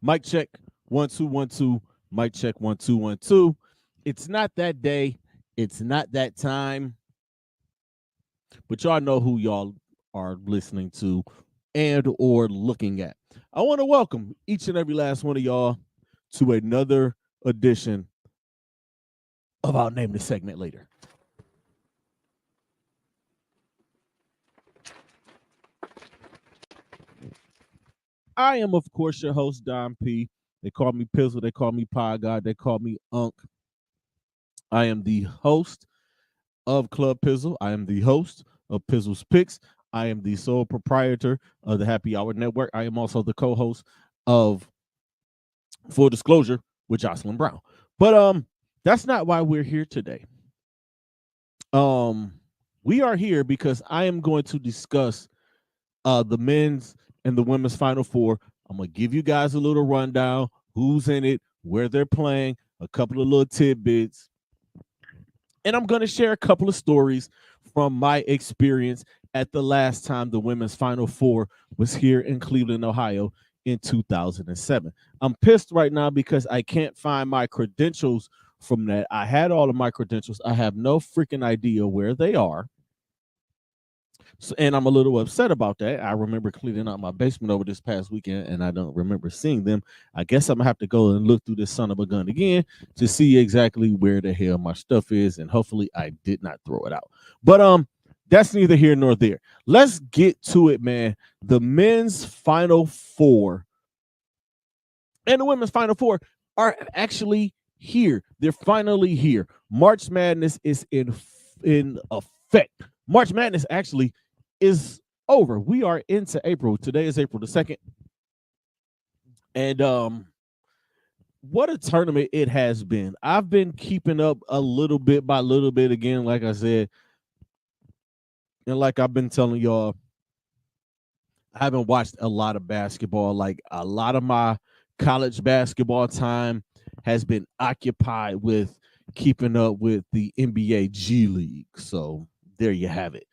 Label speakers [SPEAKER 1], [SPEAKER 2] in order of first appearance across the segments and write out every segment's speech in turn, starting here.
[SPEAKER 1] Mic check 1 2 1 2. Mic check 1 2 1 2. It's not that day. It's not that time. But y'all know who y'all are listening to and or looking at. I want to welcome each and every last one of y'all to another edition of I'll name the segment later. I am, of course, your host, Don P. They call me Pizzle. They call me Pie God. They call me Unk. I am the host of Club Pizzle. I am the host of Pizzle's Picks. I am the sole proprietor of the Happy Hour Network. I am also the co-host of Full Disclosure with Jocelyn Brown. But that's not why we're here today. Um, we are here because I am going to discuss the men's and the women's Final Four. I'm gonna give you guys a little rundown, who's in it, where they're playing, a couple of little tidbits, and I'm gonna share a couple of stories from my experience at the last time the women's Final Four was here in Cleveland, Ohio in 2007. I'm pissed right now because I can't find my credentials from that. I had all of my credentials. I have no freaking idea where they are. So, and I'm a little upset about that. I remember cleaning out my basement over this past weekend, and I don't remember seeing them. I guess I'm gonna have to go and look through this son of a gun again to see exactly where the hell my stuff is, and hopefully I did not throw it out. But that's neither here nor there. Let's get to it, man. The men's Final Four and the women's Final Four are actually here. They're finally here. March Madness is in effect. March Madness actually is over. We are into April. Today is April the 2nd. And what a tournament it has been. I've been keeping up a little bit by little bit again, like I said. And like I've been telling y'all, I haven't watched a lot of basketball. Like a lot of my college basketball time has been occupied with keeping up with the NBA G League. So there you have it.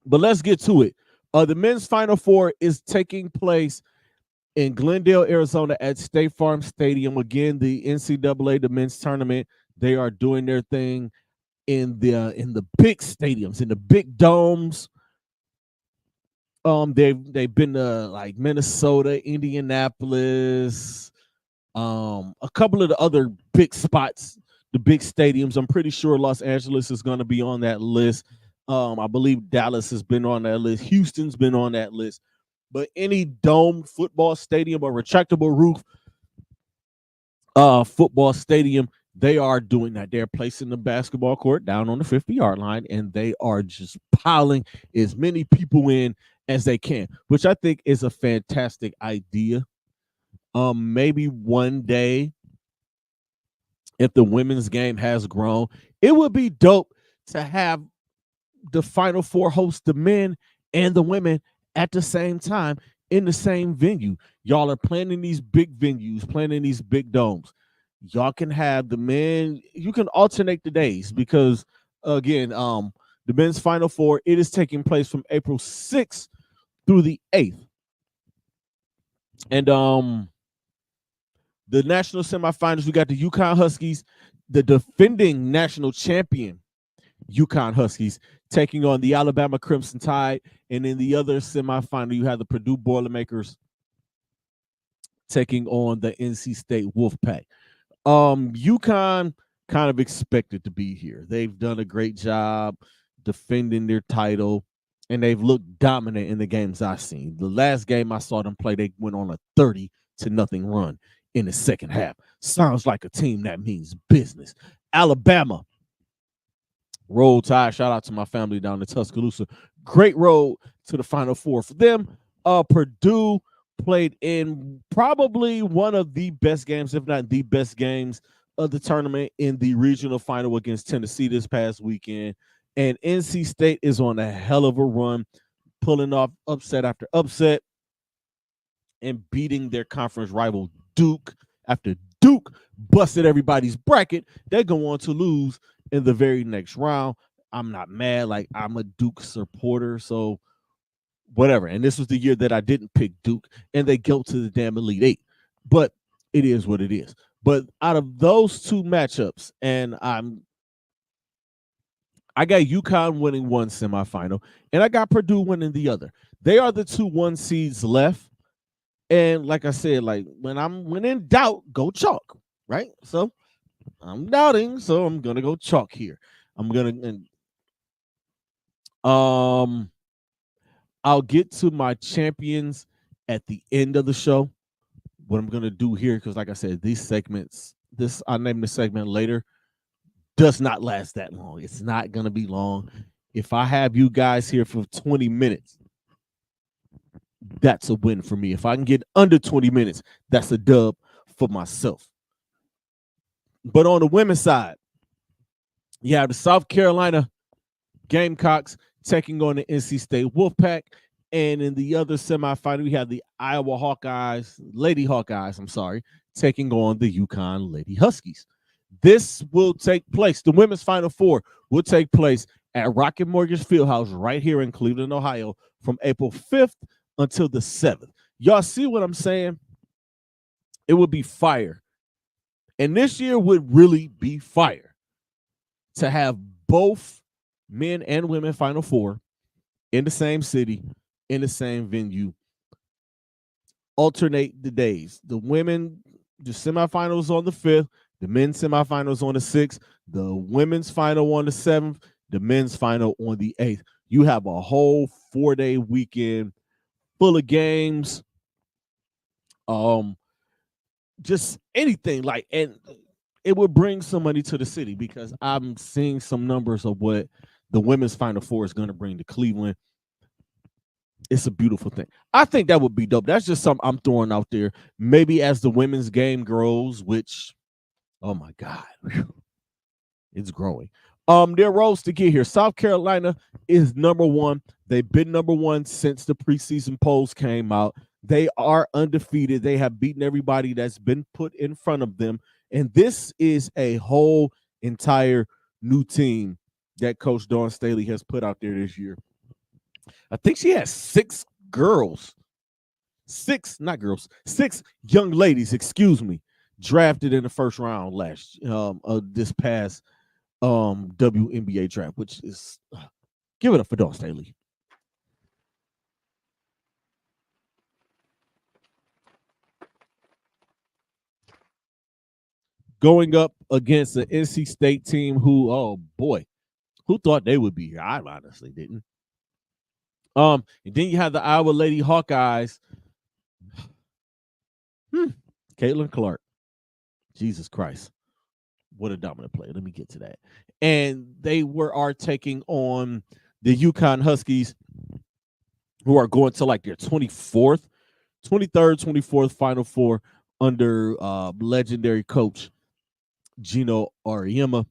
[SPEAKER 1] But let's get to it. The men's Final Four is taking place in Glendale, Arizona at State Farm Stadium. Again, the NCAA, the men's tournament, they are doing their thing in the big stadiums, in the big domes. They've been to like Minnesota, Indianapolis, a couple of the other big spots, the big stadiums. I'm pretty sure Los Angeles is going to be on that list. I believe Dallas has been on that list. Houston's been on that list. But any domed football stadium or retractable roof football stadium, they are doing that. They're placing the basketball court down on the 50-yard line, and they are just piling as many people in as they can, which I think is a fantastic idea. Maybe one day, if the women's game has grown, it would be dope to have the Final Four host the men and the women at the same time in the same venue. Y'all are playing in these big venues, playing in these big domes. Y'all can have the men, you can alternate the days because again, the men's Final Four, it is taking place from April 6th through the 8th. And the national semifinals, we got the UConn Huskies, the defending national champion UConn Huskies, taking on the Alabama Crimson Tide. And in the other semifinal, you have the Purdue Boilermakers taking on the NC State Wolfpack. UConn kind of expected to be here. They've done a great job defending their title, and they've looked dominant in the games I've seen. The last game I saw them play, they went on a 30-0 run in the second half. Sounds like a team that means business. Alabama, Roll Tide. Shout out to my family down in Tuscaloosa. Great road to the Final Four for them. Purdue played in probably one of the best games, if not the best games of the tournament in the regional final against Tennessee this past weekend. And NC State is on a hell of a run, pulling off upset after upset and beating their conference rival Duke. After Duke busted everybody's bracket, they're going to lose in the very next round. I'm not mad. Like, I'm a Duke supporter, so whatever. And this was the year that I didn't pick Duke, and they go to the damn Elite Eight. But it is what it is. But out of those two matchups, and I got UConn winning one semifinal, and I got Purdue winning the other. They are the 2 1 seeds left. And like I said, like when in doubt, go chalk, right? So I'm doubting, so I'm gonna go chalk here. I'm gonna I'll get to my champions at the end of the show. What I'm gonna do here, because like I said, these segments, I'll name the segment later, does not last that long. It's not gonna be long. If I have you guys here for 20 minutes, that's a win for me. If I can get under 20 minutes, that's a dub for myself. But on the women's side, you have the South Carolina Gamecocks taking on the NC State Wolfpack. And in the other semifinal, we have the Iowa Lady Hawkeyes, taking on the UConn Lady Huskies. This will take place, the women's Final Four will take place at Rocket Mortgage Fieldhouse right here in Cleveland, Ohio, from April 5th until the 7th. Y'all see what I'm saying? It would be fire. And this year would really be fire to have both men and women Final Four in the same city, in the same venue, alternate the days. The women, the semifinals on the 5th, the men's semifinals on the 6th, the women's final on the 7th, the men's final on the 8th. You have a whole 4-day weekend full of games. Just anything like, and it would bring some money to the city because I'm seeing some numbers of what the women's Final Four is going to bring to Cleveland. It's a beautiful thing. I think that would be dope. That's just something I'm throwing out there. Maybe as the women's game grows, which, oh my God, it's growing. There are roads to get here. South Carolina is number 1. They've been number 1 since the preseason polls came out. They are undefeated. They have beaten everybody that's been put in front of them. And this is a whole entire new team that Coach Dawn Staley has put out there this year. I think she has 6 young ladies, drafted in the first round this past WNBA draft, which is give it up for Dawn Staley. Going up against the NC State team who, oh boy, who thought they would be here? I honestly didn't. And then you have the Iowa Lady Hawkeyes. Caitlin Clark. Jesus Christ. What a dominant player. Let me get to that. And they are taking on the UConn Huskies, who are going to like their 23rd, 24th Final Four under legendary coach Gino Auriemma.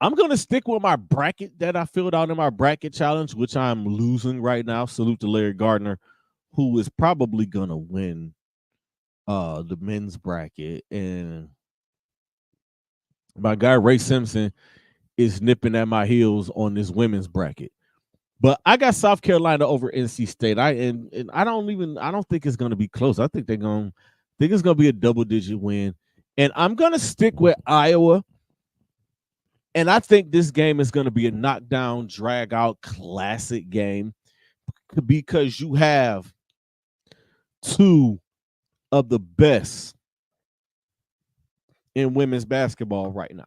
[SPEAKER 1] I'm going to stick with my bracket that I filled out in my bracket challenge, which I'm losing right now. Salute to Larry Gardner, who is probably going to win the men's bracket. And my guy Ray Simpson is nipping at my heels on this women's bracket. But I got South Carolina over NC State. I don't think it's going to be close. I think it's going to be a double-digit win. And I'm going to stick with Iowa. And I think this game is going to be a knockdown, drag-out, classic game because you have 2 of the best in women's basketball right now.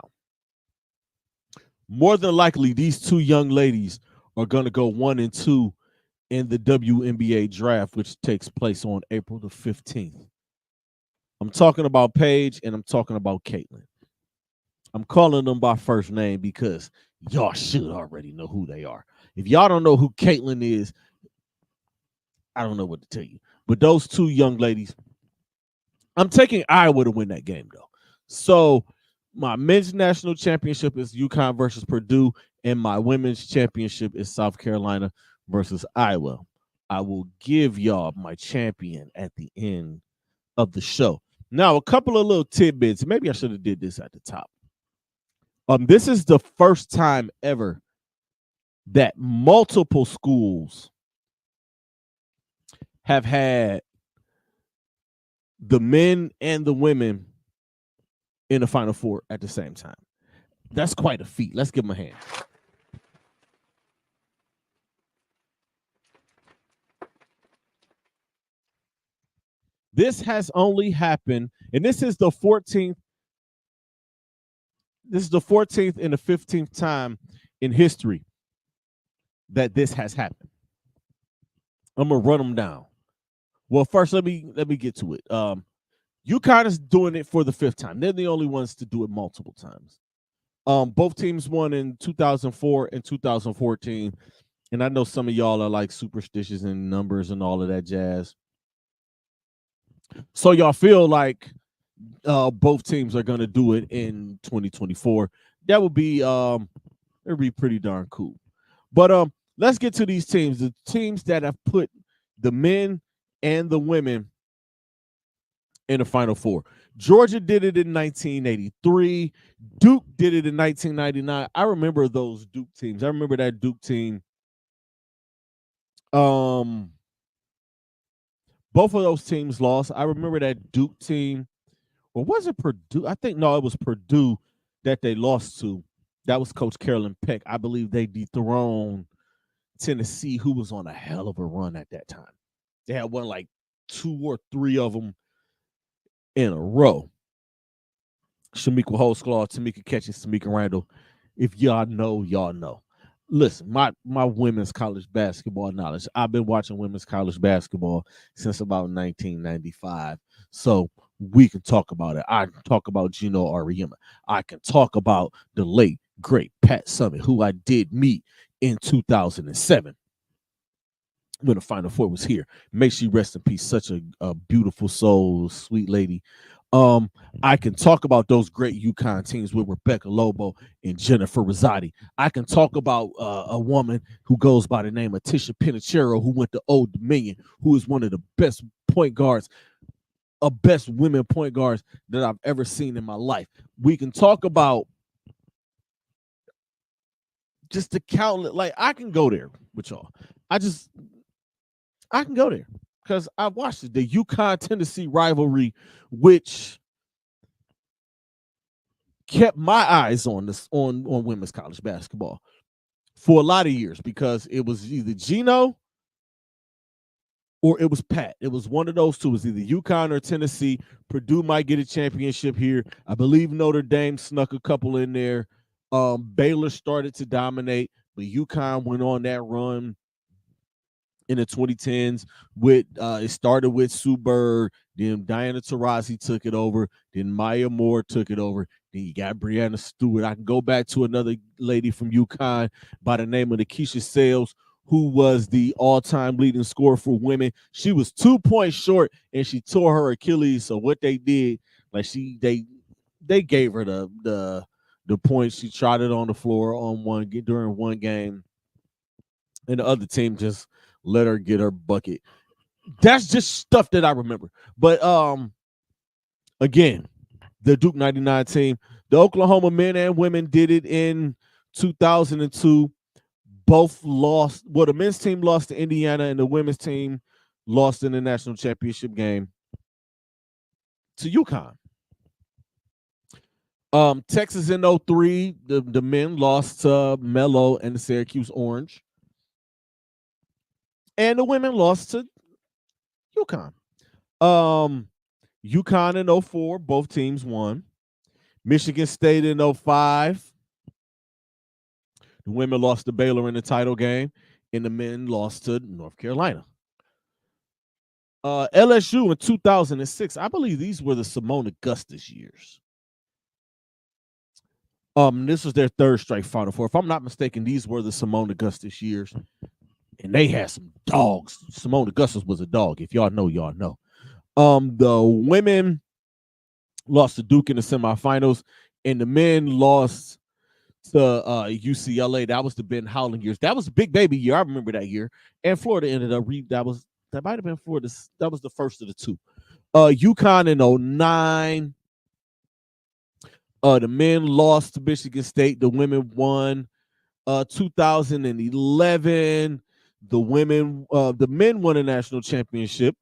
[SPEAKER 1] More than likely, these 2 young ladies are going to go 1-2 in the WNBA draft, which takes place on April the 15th. I'm talking about Paige and I'm talking about Caitlin. I'm calling them by first name because y'all should already know who they are. If y'all don't know who Caitlin is, I don't know what to tell you. But those 2 young ladies, I'm taking Iowa to win that game, though. So my men's national championship is UConn versus Purdue, and my women's championship is South Carolina versus Iowa. I will give y'all my champion at the end of the show. Now, a couple of little tidbits. Maybe I should have did this at the top. This is the first time ever that multiple schools have had the men and the women in the Final Four at the same time. That's quite a feat. Let's give them a hand. This has only happened, and this is the 14th. This is the 14th and the 15th time in history that this has happened. I'm gonna run them down. Well, first let me get to it. UConn is doing it for the 5th time. They're the only ones to do it multiple times. Both teams won in 2004 and 2014, and I know some of y'all are like superstitious in numbers and all of that jazz. So y'all feel like both teams are going to do it in 2024. That would be it'd be pretty darn cool. But let's get to these teams. The teams that have put the men and the women in the Final Four. Georgia did it in 1983. Duke did it in 1999. I remember those Duke teams. I remember that Duke team. Both of those teams lost. I remember that Duke team. Or was it Purdue? I think no, it was Purdue that they lost to. That was Coach Carolyn Peck. I believe they dethroned Tennessee, who was on a hell of a run at that time. They had won like 2 or 3 of them in a row. Shamika Holdsclaw, Tamika Catchings, Tamika Randall. If y'all know, y'all know. Listen, my women's college basketball knowledge. I've been watching women's college basketball since about 1995. So we can talk about it. I can talk about Gino Auriemma. I can talk about the late, great Pat Summitt, who I did meet in 2007 when the Final Four was here. May she rest in peace. Such a beautiful soul, sweet lady. I can talk about those great UConn teams with Rebecca Lobo and Jennifer Rosati. I can talk about a woman who goes by the name of Tisha Pinachero, who went to Old Dominion, who is one of the best point guards, best women point guards that I've ever seen in my life. We can talk about just the countless, like I can go there with y'all. I can go there because I watched it, the UConn-Tennessee rivalry, which kept my eyes on this on women's college basketball for a lot of years because it was either Gino or it was Pat. It was one of those two. It was either UConn or Tennessee. Purdue might get a championship here. I believe Notre Dame snuck a couple in there. Baylor started to dominate, but UConn went on that run in the 2010s with it started with Sue Bird, then Diana Taurasi took it over, then Maya Moore took it over, then you got Brianna Stewart. I can go back to another lady from UConn by the name of Nikisha Sales, who was the all-time leading scorer for women. She was 2 points short and she tore her Achilles. So what they did, like they gave her the points. She trotted on the floor during one game, and the other team just let her get her bucket. That's just stuff that I remember. But again, the Duke 99 team, the Oklahoma men and women did it in 2002. Both lost. Well, the men's team lost to Indiana and the women's team lost in the national championship game to UConn. Texas in 03, the men lost to Melo and the Syracuse Orange. And the women lost to UConn. UConn in 04, both teams won. Michigan State in 05. The women lost to Baylor in the title game, and the men lost to North Carolina. LSU in 2006, I believe these were the Simone Augustus years. This was their 3rd straight Final Four. If I'm not mistaken, these were the Simone Augustus years. And they had some dogs. Simone Augustus was a dog. If y'all know, y'all know. The women lost to Duke in the semifinals, and the men lost to UCLA. That was the Ben Howland years. That was a big baby year. I remember that year. And Florida ended up that might have been Florida. That was the first of the two. UConn in 09. The men lost to Michigan State. The women won. 2011. The men won a national championship,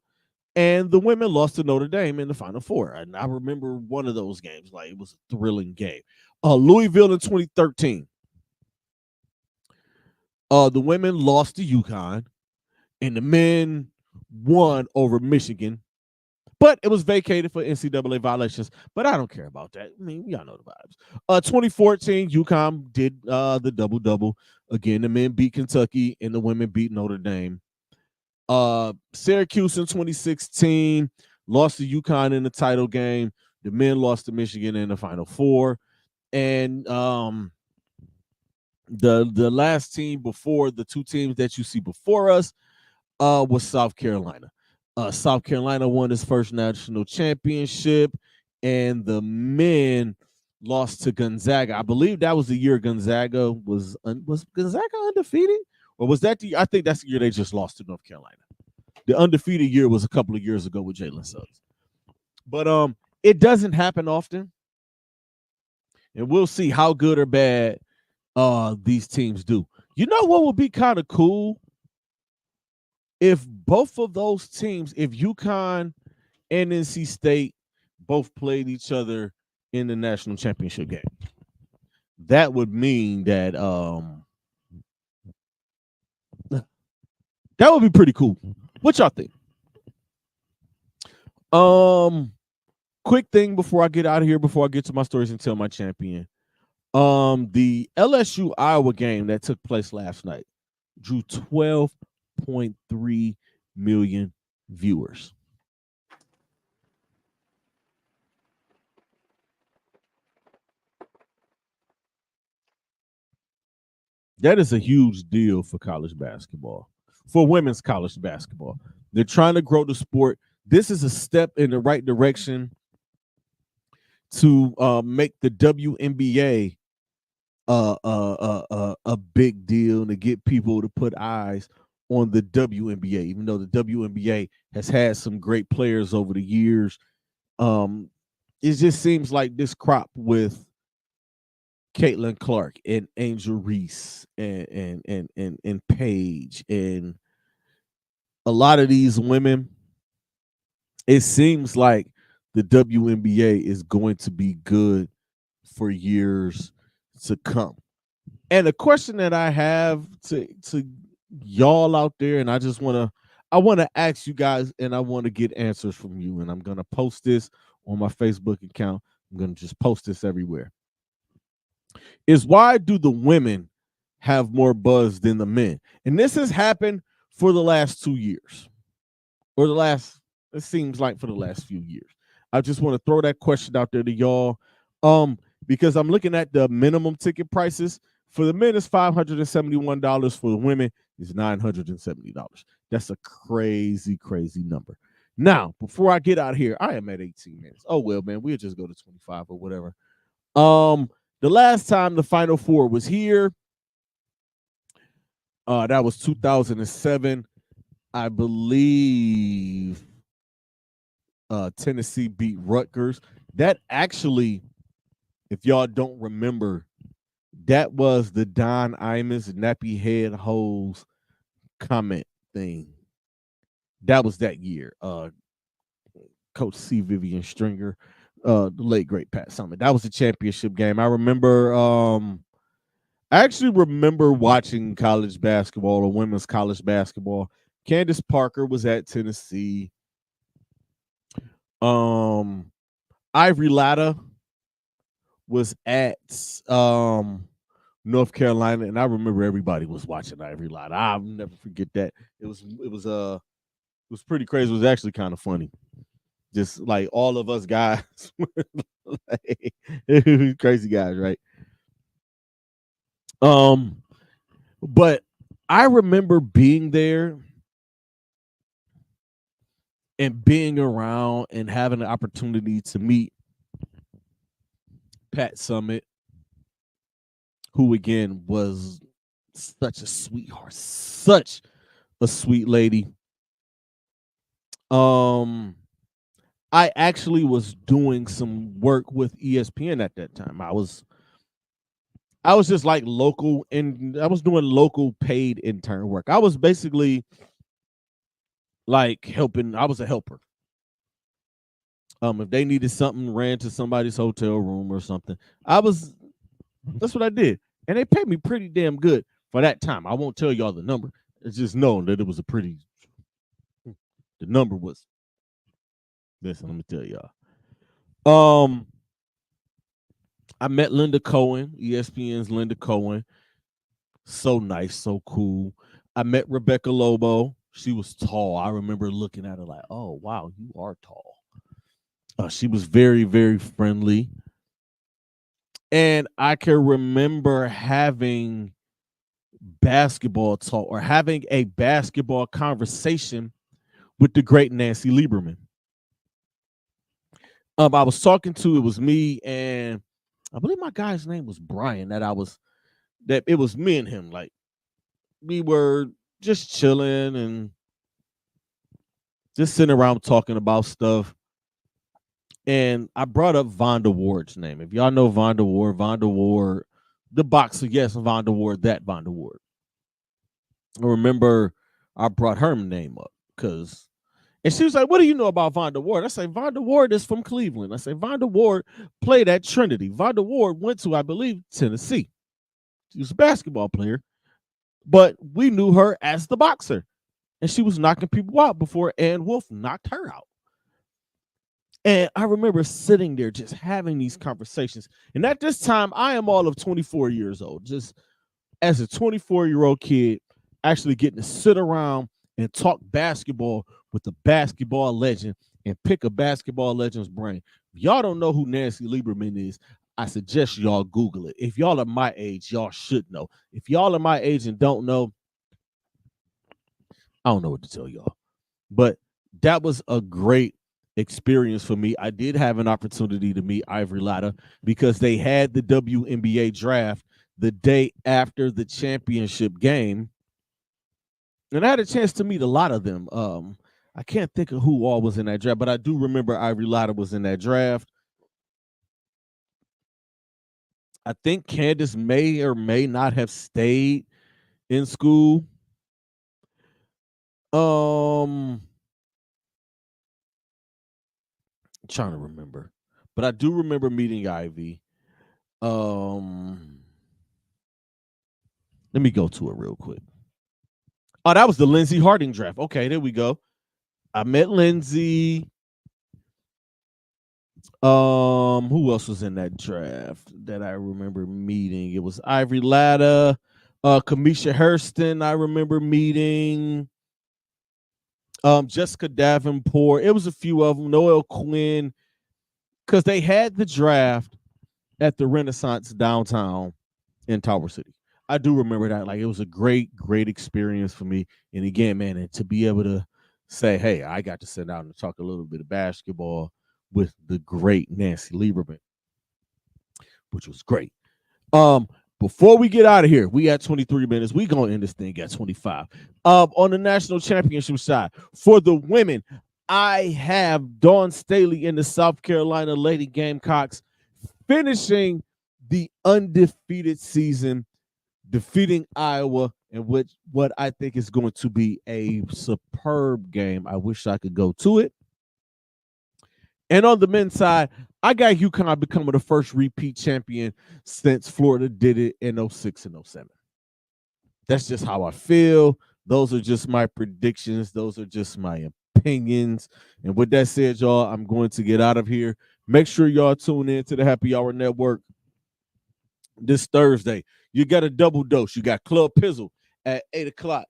[SPEAKER 1] and the women lost to Notre Dame in the Final Four. And I remember one of those games, like it was a thrilling game. Louisville in 2013. The women lost to UConn, and the men won over Michigan. But it was vacated for NCAA violations. But I don't care about that. I mean, y'all know the vibes. 2014, UConn did the double-double. Again, the men beat Kentucky and the women beat Notre Dame. Syracuse in 2016 lost to UConn in the title game. The men lost to Michigan in the Final Four. And the last team before the two teams that you see before us was South Carolina. South Carolina won its first national championship, and the men lost to Gonzaga. I believe that was the year Gonzaga was Gonzaga undefeated, or was that I think that's the year they just lost to North Carolina. The undefeated year was a couple of years ago with Jalen Suggs, but it doesn't happen often, and we'll see how good or bad these teams do. You know what would be kind of cool? If both of those teams, if UConn and NC State both played each other in the national championship game, that would mean that that would be pretty cool. What y'all think? Quick thing before I get out of here, before I get to my stories and tell my champion. The LSU Iowa game that took place last night drew 12.3 million viewers. That is a huge deal for college basketball, for women's college basketball. They're trying to grow the sport. This is a step in the right direction to make the WNBA a big deal and to get people to put eyes on the WNBA, even though the WNBA has had some great players over the years. It just seems like this crop with Caitlin Clark and Angel Reese and Paige and a lot of these women, it seems like the WNBA is going to be good for years to come. And the question that I have to y'all out there, and I want to ask you guys, and I want to get answers from you, and I'm going to post this on my Facebook account. I'm going to just post this everywhere. Is why do the women have more buzz than the men? And this has happened for the last 2 years, or it seems like for the last few years. I just want to throw that question out there to y'all, because I'm looking at the minimum ticket prices. For the men, it's $571. For the women, it's $970. That's a crazy, crazy number. Now, before I get out of here, I am at 18 minutes. Oh well, man, we'll just go to 25 or whatever. The last time the Final Four was here, that was 2007. I believe Tennessee beat Rutgers. That actually, if y'all don't remember, that was the Don Imus nappy head hoes comment thing. That was that year. Coach C. Vivian Stringer, the late great Pat Summitt. That was the championship game. I actually remember watching college basketball or women's college basketball. Candace Parker was at Tennessee. Ivory Latta was at North Carolina, and I remember everybody was watching Ivory Latta. I'll never forget that. It was pretty crazy. It was actually kind of funny. Just like all of us guys, like, crazy guys, right? But I remember being there and being around and having the opportunity to meet Pat Summitt, who again was such a sweetheart, such a sweet lady. I actually was doing some work with ESPN at that time. I I was just like local, and I was doing local paid intern work. I was basically like helping. I was a helper. If they needed something, ran to somebody's hotel room or something. That's what I did, and they paid me pretty damn good for that time. I won't tell y'all the number. It's just known that it was a pretty. The number was. Listen, let me tell y'all. I met Linda Cohen, ESPN's Linda Cohen. So nice, so cool. I met Rebecca Lobo. She was tall. I remember looking at her like, oh, wow, you are tall. She was very, very friendly. And I can remember having basketball talk or having a basketball conversation with the great Nancy Lieberman. I was talking to, it was me and I believe my guy's name was Brian, that it was me and him. Like, we were just chilling and just sitting around talking about stuff. And I brought up Vonda Ward's name. If y'all know Vonda Ward, the boxer, yes, Vonda Ward, that Vonda Ward. I remember I brought her name up and she was like, what do you know about Vonda Ward? I say, Vonda Ward is from Cleveland. I say, Vonda Ward played at Trinity. Vonda Ward went to, I believe, Tennessee. She was a basketball player, but we knew her as the boxer. And she was knocking people out before Ann Wolf knocked her out. And I remember sitting there just having these conversations. And at this time, I am all of 24 years old. Just as a 24-year-old kid, actually getting to sit around and talk basketball with a basketball legend and pick a basketball legend's brain. If y'all don't know who Nancy Lieberman is, I suggest y'all Google it. If y'all are my age, y'all should know. If y'all are my age and don't know, I don't know what to tell y'all. But that was a great experience for me. I did have an opportunity to meet Ivory Latta because they had the WNBA draft the day after the championship game. And I had a chance to meet a lot of them. I can't think of who all was in that draft, but I do remember Ivory Latta was in that draft. I think Candace may or may not have stayed in school. I'm trying to remember, but I do remember meeting Ivy. Let me go to it real quick. Oh, that was the Lindsey Harding draft. Okay, there we go. I met Lindsey. Who else was in that draft that I remember meeting? It was Ivory Latta, Kamisha Hurston. I remember meeting. Jessica Davenport. It was a few of them. Noel Quinn, because they had the draft at the Renaissance downtown in Tower City. I do remember that. Like, it was a great, great experience for me. And again, man, and to be able to say, hey, I got to sit down and talk a little bit of basketball with the great Nancy Lieberman, which was great. Before we get out of here, we got 23 minutes. We gonna end this thing at 25. On the national championship side, for the women, I have Dawn Staley in the South Carolina Lady Gamecocks finishing the undefeated season, defeating Iowa in what I think is going to be a superb game. I wish I could go to it. And on the men's side, I got UConn becoming the first repeat champion since Florida did it in 06 and 07. That's just how I feel. Those are just my predictions. Those are just my opinions. And with that said, y'all, I'm going to get out of here. Make sure y'all tune in to the Happy Hour Network this Thursday. You got a double dose. You got Club Pizzle at 8 o'clock.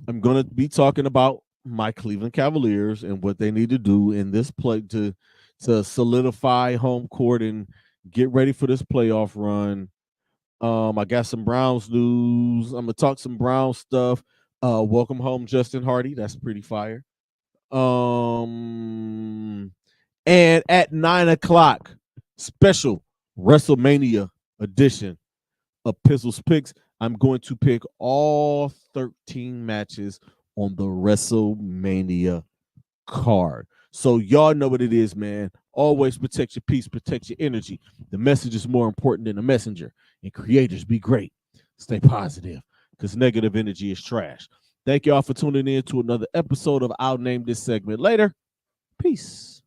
[SPEAKER 1] I'm going to be talking about my Cleveland Cavaliers and what they need to do in this play to solidify home court and get ready for this playoff run. I got some Browns news. I'm gonna talk some Browns stuff. Welcome home, Justin Hardy. That's pretty fire. And at 9 o'clock, special WrestleMania edition of Pizzle's Picks. I'm going to pick all 13 matches on the WrestleMania card. So y'all know what it is, man. Always protect your peace, protect your energy. The message is more important than the messenger. And creators, be great. Stay positive because negative energy is trash. Thank y'all for tuning in to another episode of I'll Name This Segment Later. Peace.